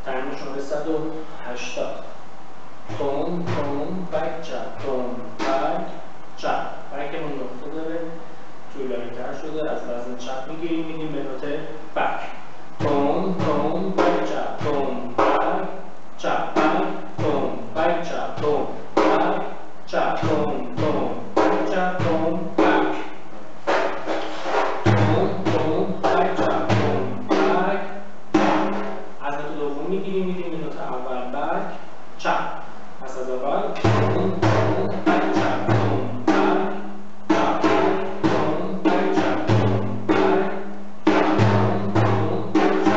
تمرین شماره 180. تون تون بک چپ، تون بک چپ. بکمون نقطه داره، طولانی‌تر شده، از وزن چپ میگیریم، میدیم به نوت بک. تون تون بک چپ، تون بک چپ، بک تون بک چپ، تون بک چپ، تون تون بک چپ، تون بک. تون تون بک چپ، تون بک. از نوت دوم میگیریم، میدیم به نوت اول بک چپ. پس از اول تون تون بک چپ، تون بک چپ، تون بک چپ، تون بک چپ، تون تون بک